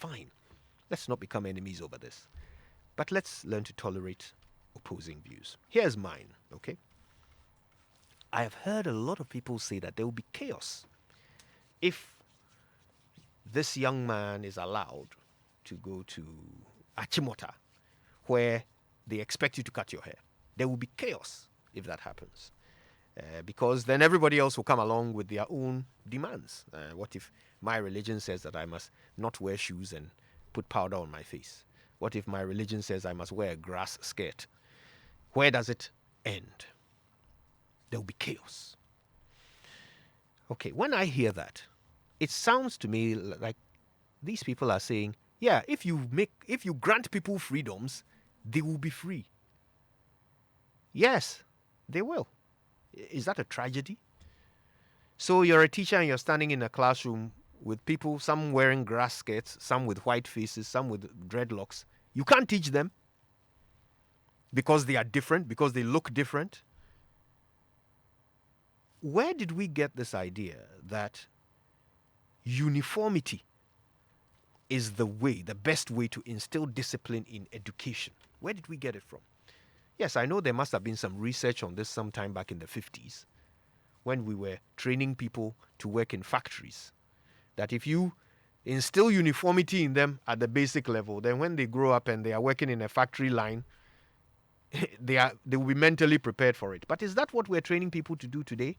Fine. Let's not become enemies over this. But let's learn to tolerate opposing views. Here's mine, okay? I have heard a lot of people say that there will be chaos if this young man is allowed to go to Achimota, where they expect you to cut your hair. There will be chaos if that happens. Because then everybody else will come along with their own demands. What if my religion says that I must not wear shoes and put powder on my face? What if my religion says I must wear a grass skirt? Where does it end? There will be chaos. Okay, when I hear that, it sounds to me like these people are saying, yeah, if you grant people freedoms, they will be free. Yes, they will. Is that a tragedy? So you're a teacher and you're standing in a classroom with people, some wearing grass skirts, some with white faces, some with dreadlocks. You can't teach them because they are different, because they look different. Where did we get this idea that uniformity is the best way to instill discipline in education? Where did we get it from? Yes, I know there must have been some research on this sometime back in the 50s when we were training people to work in factories. That if you instill uniformity in them at the basic level, then when they grow up and they are working in a factory line, they will be mentally prepared for it. But is that what we're training people to do today?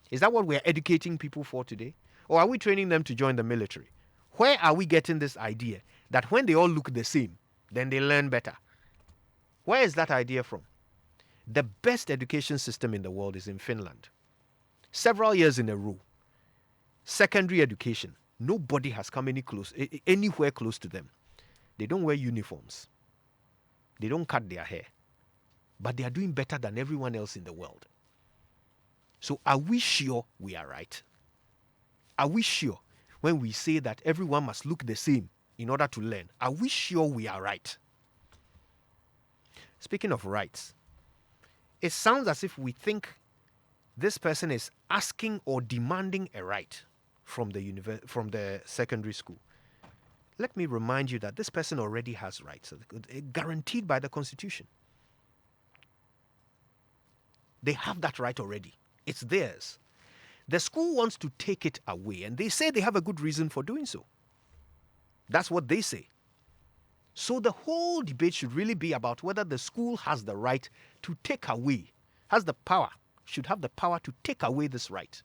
Is that what we're educating people for today? Or are we training them to join the military? Where are we getting this idea that when they all look the same, then they learn better? Where is that idea from? The best education system in the world is in Finland. Several years in a row. Secondary education. Nobody has come anywhere close to them. They don't wear uniforms. They don't cut their hair. But they are doing better than everyone else in the world. So are we sure we are right? Are we sure when we say that everyone must look the same in order to learn? Are we sure we are right? Speaking of rights, it sounds as if we think this person is asking or demanding a right from the secondary school. Let me remind you that this person already has rights, guaranteed by the Constitution. They have that right already. It's theirs. The school wants to take it away, and they say they have a good reason for doing so. That's what they say. So the whole debate should really be about whether the school has the right to take away, should have the power to take away this right.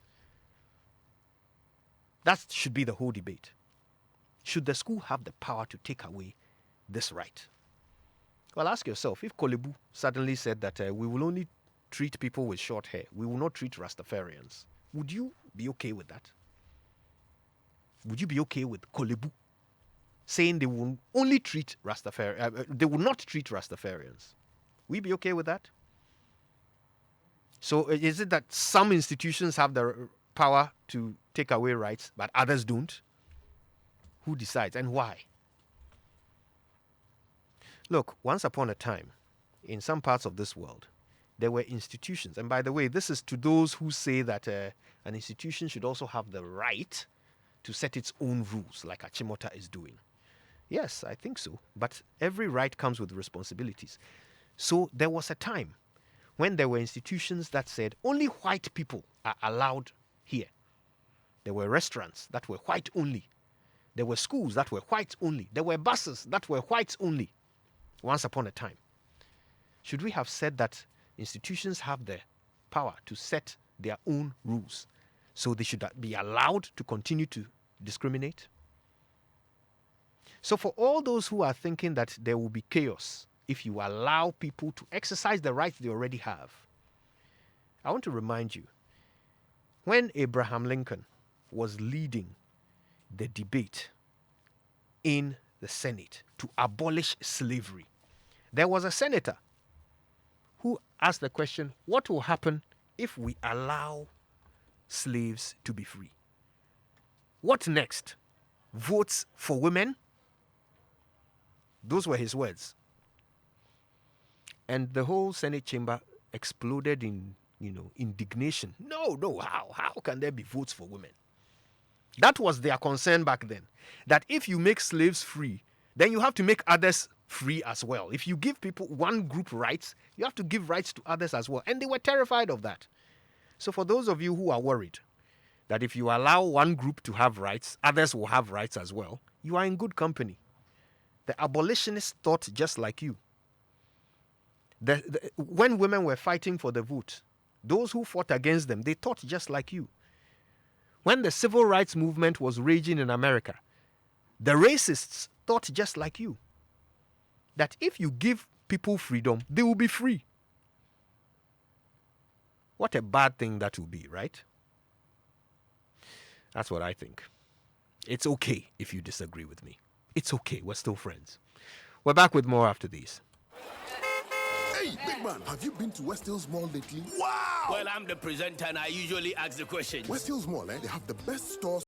That should be the whole debate. Should the school have the power to take away this right? Well, ask yourself, if Kolebu suddenly said that we will only treat people with short hair, we will not treat Rastafarians, would you be okay with that? Would you be okay with Kolebu saying they will only treat they will not treat Rastafarians? Will you be okay with that? So is it that some institutions have the power to take away rights, but others don't? Who decides and why? Look, once upon a time, in some parts of this world, there were institutions. And by the way, this is to those who say that an institution should also have the right to set its own rules, like Achimota is doing. Yes, I think so. But every right comes with responsibilities. So there was a time when there were institutions that said only white people are allowed here. There were restaurants that were white only. There were schools that were white only. There were buses that were whites only. Once upon a time. Should we have said that institutions have the power to set their own rules, so they should be allowed to continue to discriminate? So for all those who are thinking that there will be chaos if you allow people to exercise the rights they already have, I want to remind you, when Abraham Lincoln was leading the debate in the Senate to abolish slavery, there was a senator who asked the question, what will happen if we allow slaves to be free? What next? Votes for women? Those were his words. And the whole Senate chamber exploded in indignation. No, how can there be votes for women? That was their concern back then. That if you make slaves free, then you have to make others free as well. If you give people one group rights, you have to give rights to others as well. And they were terrified of that. So for those of you who are worried that if you allow one group to have rights, others will have rights as well, you are in good company. The abolitionists thought just like you. When women were fighting for the vote, those who fought against them, they thought just like you. When the civil rights movement was raging in America, the racists thought just like you. That if you give people freedom, they will be free. What a bad thing that will be, right? That's what I think. It's okay if you disagree with me. It's okay. We're still friends. We're back with more after these. Hey, big man, have you been to West Hills Mall lately? Wow! Well, I'm the presenter and I usually ask the questions. West Hills Mall, they have the best stores